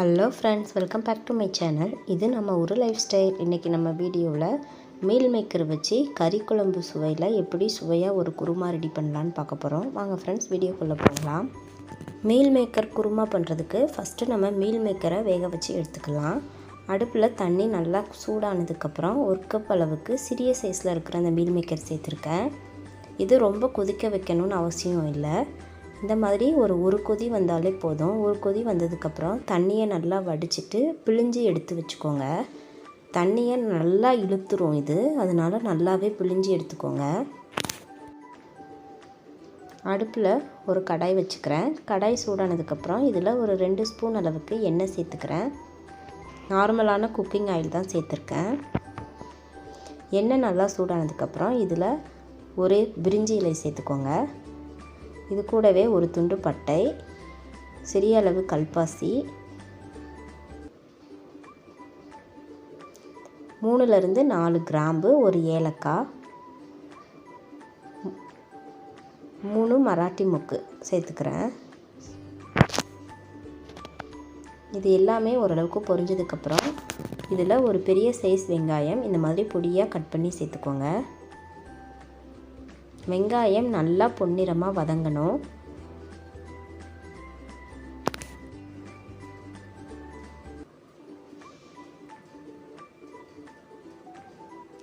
Hello friends, welcome back to my channel. இது நம்ம ஒரு லைஃப் ஸ்டைல். இன்றைக்கி நம்ம வீடியோவில் மீல் மேக்கர் வச்சு கறி குழம்பு சுவையில் எப்படி சுவையாக ஒரு குருமா ரெடி பண்ணலான்னு பார்க்க போகிறோம். வாங்க ஃப்ரெண்ட்ஸ், வீடியோக்குள்ளே போகலாம். மீல் மேக்கர் குருமா பண்ணுறதுக்கு ஃபஸ்ட்டு நம்ம மீல் மேக்கரை வேக வச்சு எடுத்துக்கலாம். அடுப்பில் தண்ணி நல்லா சூடானதுக்கப்புறம் 1 கப் அளவுக்கு சிறிய சைஸில் இருக்கிற அந்த மீல் மேக்கர் சேர்த்துருக்கேன். இது ரொம்ப கொதிக்க வைக்கணும்னு அவசியம் இல்லை. இந்த மாதிரி ஒரு கொதி வந்தாலே போதும். ஒரு கொதி வந்ததுக்கப்புறம் தண்ணியை நல்லா வடிச்சிட்டு பிழிஞ்சு எடுத்து வச்சுக்கோங்க. தண்ணியை நல்லா இழுத்துரும் இது, அதனால் நல்லாவே பிழிஞ்சு எடுத்துக்கோங்க. அடுப்பில் ஒரு கடாய் வச்சுக்கிறேன். கடாய் சூடானதுக்கப்புறம் இதில் ஒரு 2 ஸ்பூன் அளவுக்கு எண்ணெய் சேர்த்துக்கிறேன். நார்மலான குக்கிங் ஆயில் தான் சேர்த்துருக்கேன். எண்ணெய் நல்லா சூடானதுக்கப்புறம் இதில் ஒரு பிரிஞ்சி இலை சேர்த்துக்கோங்க. இது கூடவே ஒரு துண்டு பட்டை, சிறிய அளவு கல்பாசி, 3லிருந்து 4 கிராம்பு, ஒரு ஏலக்காய், 3 மராட்டி மொக்கு சேர்த்துக்கிறேன். இது எல்லாமே ஓரளவுக்கு பொரிஞ்சதுக்கப்புறம் இதில் ஒரு பெரிய சைஸ் வெங்காயம் இந்த மாதிரி பொடியாக கட் பண்ணி சேர்த்துக்கோங்க. வெங்காயம் நல்லா பொன்னிறமாக வதங்கணும்.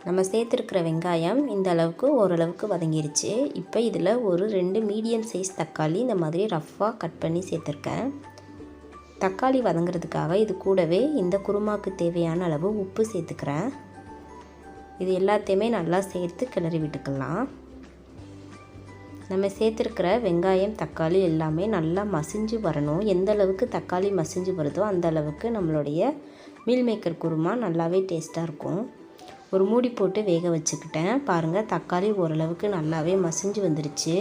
நம்ம சேர்த்துருக்கிற வெங்காயம் இந்த அளவுக்கு ஓரளவுக்கு வதங்கிருச்சு. இப்போ இதில் ஒரு 2 மீடியம் சைஸ் தக்காளி இந்த மாதிரி ரஃப்பாக கட் பண்ணி சேர்த்துருக்கேன். தக்காளி வதங்கிறதுக்காக இது கூடவே இந்த குருமாவுக்கு தேவையான அளவு உப்பு சேர்த்துக்கிறேன். இது எல்லாத்தையுமே நல்லா சேர்த்து கிளறி விட்டுக்கலாம். நம்ம சேர்த்துருக்கிற வெங்காயம் தக்காளி எல்லாமே நல்லா மசிஞ்சு வரணும். எந்த அளவுக்கு தக்காளி மசிஞ்சு வருதோ அந்த அளவுக்கு நம்மளுடைய மீல் மேக்கர் குருமா நல்லாவே டேஸ்ட்டாக இருக்கும். ஒரு மூடி போட்டு வேக வச்சுக்கிட்டேன். பாருங்கள், தக்காளி ஓரளவுக்கு நல்லாவே மசிஞ்சு வந்துருச்சு.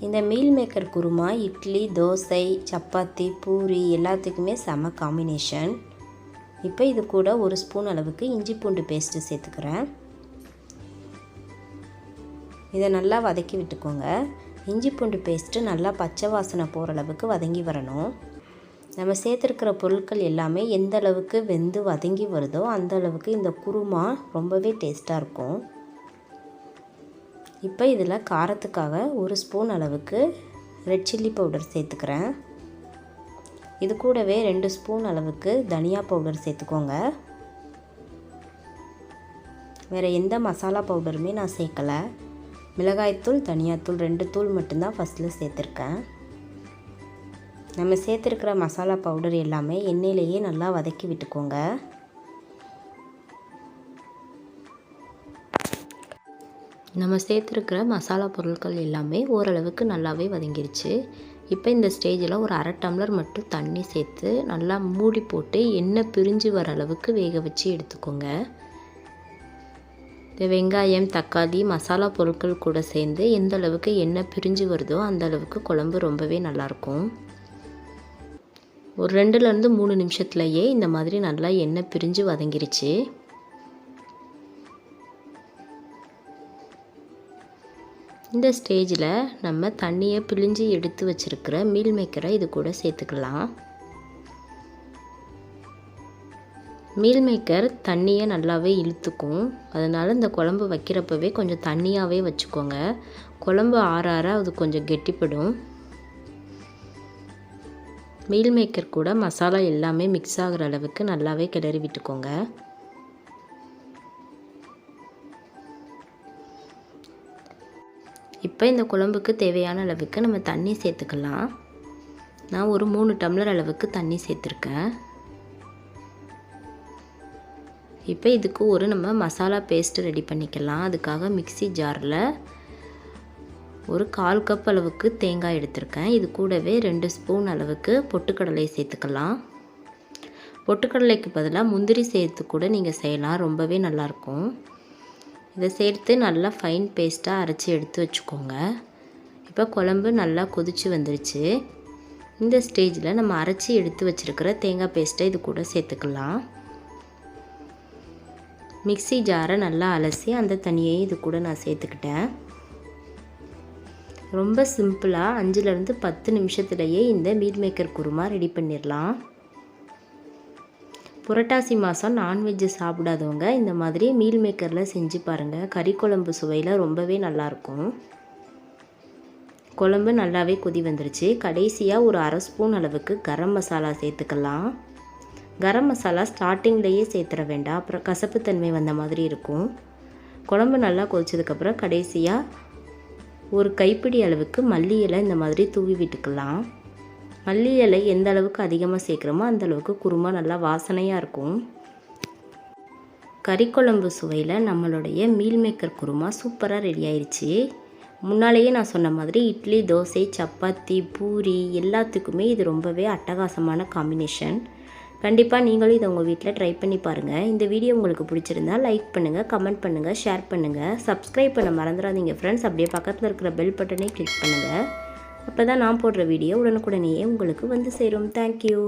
இந்த மீல் மேக்கர் குருமா இட்லி, தோசை, சப்பாத்தி, பூரி எல்லாத்துக்குமே செம காம்பினேஷன். இப்போ இது கூட 1 ஸ்பூன் அளவுக்கு இஞ்சி பூண்டு பேஸ்ட்டு சேர்த்துக்கிறேன். இதை நல்லா வதக்கி விட்டுக்கோங்க. இஞ்சி பூண்டு பேஸ்ட்டு நல்லா பச்சை வாசனை போகிற அளவுக்கு வதங்கி வரணும். நம்ம சேர்த்துருக்கிற பொருட்கள் எல்லாமே எந்த அளவுக்கு வெந்து வதங்கி வருதோ அந்த அளவுக்கு இந்த குருமா ரொம்பவே டேஸ்ட்டாக இருக்கும். இப்போ இதில் காரத்துக்காக 1 ஸ்பூன் அளவுக்கு ரெட் சில்லி பவுடர் சேர்த்துக்கிறேன். இது கூடவே 2 ஸ்பூன் அளவுக்கு தனியா பவுடர் சேர்த்துக்கோங்க. வேறு எந்த மசாலா பவுடருமே நான் சேர்க்கலை. மிளகாய்த்தூள், தனியாத்தூள் 2 தூள் மட்டும்தான் ஃபஸ்ட்டில் சேர்த்துருக்கேன். நம்ம சேர்த்துருக்கிற மசாலா பவுடர் எல்லாமே எண்ணெயிலேயே நல்லா வதக்கி விட்டுக்கோங்க. நம்ம சேர்த்துருக்கிற மசாலா பொருட்கள் எல்லாமே ஓரளவுக்கு நல்லாவே வதங்கிருச்சு. இப்போ இந்த ஸ்டேஜில் ஒரு 1/2 டம்ளர் மட்டும் தண்ணி சேர்த்து நல்லா மூடி போட்டு எண்ணெய் பிரிஞ்சு வர அளவுக்கு வேக வச்சு எடுத்துக்கோங்க. இந்த வெங்காயம், தக்காளி, மசாலா பொருட்கள் கூட சேர்ந்து எந்த அளவுக்கு எண்ணெய் பிரிஞ்சு வருதோ அந்த அளவுக்கு குழம்பு ரொம்பவே நல்லாயிருக்கும். ஒரு 2லேருந்து 3 நிமிஷத்துலையே இந்த மாதிரி நல்லா எண்ணெய் பிரிஞ்சு வதங்கிருச்சு. இந்த ஸ்டேஜில் நம்ம தண்ணியை பிழிஞ்சு எடுத்து வச்சுருக்கிற மீல் மேக்கரை இது கூட சேர்த்துக்கலாம். மீல் மேக்கர் தண்ணியை நல்லாவே இழுத்துக்கும். அதனால் இந்த குழம்பு வைக்கிறப்பவே கொஞ்சம் தண்ணியாகவே வச்சுக்கோங்க. குழம்பு ஆற ஆற அது கொஞ்சம் கெட்டிப்படும். மீல் மேக்கர் கூட மசாலா எல்லாமே மிக்ஸ் ஆகிற அளவுக்கு நல்லாவே கிளறி விட்டுக்கோங்க. இப்போ இந்த குழம்புக்கு தேவையான அளவுக்கு நம்ம தண்ணி சேர்த்துக்கலாம். நான் ஒரு 3 டம்ளர் அளவுக்கு தண்ணி சேர்த்துருக்கேன். இப்போ இதுக்கு நம்ம மசாலா பேஸ்ட்டு ரெடி பண்ணிக்கலாம். அதுக்காக மிக்ஸி ஜாரில் ஒரு 1/4 கப் அளவுக்கு தேங்காய் எடுத்திருக்கேன். இது கூடவே 2 ஸ்பூன் அளவுக்கு பொட்டுக்கடலை சேர்த்துக்கலாம். பொட்டுக்கடலைக்கு பதிலாக முந்திரி சேர்த்து கூட நீங்கள் செய்யலாம், ரொம்பவே நல்லாயிருக்கும். இதை சேர்த்து நல்லா ஃபைன் பேஸ்ட்டாக அரைச்சி எடுத்து வச்சுக்கோங்க. இப்போ குழம்பு நல்லா கொதித்து வந்துருச்சு. இந்த ஸ்டேஜில் நம்ம அரைச்சி எடுத்து வச்சுருக்கிற தேங்காய் பேஸ்ட்டை இது கூட சேர்த்துக்கலாம். மிக்ஸி ஜாரை நல்லா அலசி அந்த தண்ணியை இது கூட நான் சேர்த்துக்கிட்டேன். ரொம்ப சிம்பிளாக 5லேருந்து 10 நிமிஷத்துலேயே இந்த மீல் மேக்கர் குருமா ரெடி பண்ணிடலாம். புரட்டாசி மாதம் நான்வெஜ்ஜு சாப்பிடாதவங்க இந்த மாதிரி மீல் மேக்கரில் செஞ்சு பாருங்கள். கறி குழம்பு சுவையில் ரொம்பவே நல்லாயிருக்கும். குழம்பு நல்லாவே கொதி வந்துருச்சு. கடைசியாக ஒரு 1/2 ஸ்பூன் அளவுக்கு கரம் மசாலா சேர்த்துக்கலாம். கரம் மசாலா ஸ்டார்டிங்லேயே சேர்த்துற வேண்டாம், அப்புறம் கசப்புத்தன்மை வந்த மாதிரி இருக்கும். குழம்பு நல்லா கொதிச்சதுக்கப்புறம் கடைசியாக ஒரு கைப்பிடி அளவுக்கு மல்லி இலை இந்த மாதிரி தூவி விட்டுக்கலாம். மல்லி இலை எந்த அளவுக்கு அதிகமாக சேர்க்குறோமோ அந்த அளவுக்கு குருமா நல்லா வாசனையாக இருக்கும். கறி குழம்பு சுவையில் நம்மளுடைய மீல் மேக்கர் குருமா சூப்பராக ரெடி ஆயிடுச்சு. முன்னாலேயே நான் சொன்ன மாதிரி இட்லி, தோசை, சப்பாத்தி, பூரி எல்லாத்துக்குமே இது ரொம்பவே அட்டகாசமான காம்பினேஷன். கண்டிப்பாக நீங்களும் இதை உங்கள் வீட்டில் ட்ரை பண்ணி பாருங்கள். இந்த வீடியோ உங்களுக்கு பிடிச்சிருந்தா லைக் பண்ணுங்கள், கமெண்ட் பண்ணுங்கள், ஷேர் பண்ணுங்கள், சப்ஸ்கிரைப் பண்ண மறந்துடாதீங்க ஃப்ரெண்ட்ஸ். அப்படியே பக்கத்தில் இருக்கிற பெல் பட்டனை கிளிக் பண்ணுங்கள். அப்போ தான் நான் போடுற வீடியோ உடனுக்குடனேயே உங்களுக்கு வந்து சேரும். தேங்க்யூ.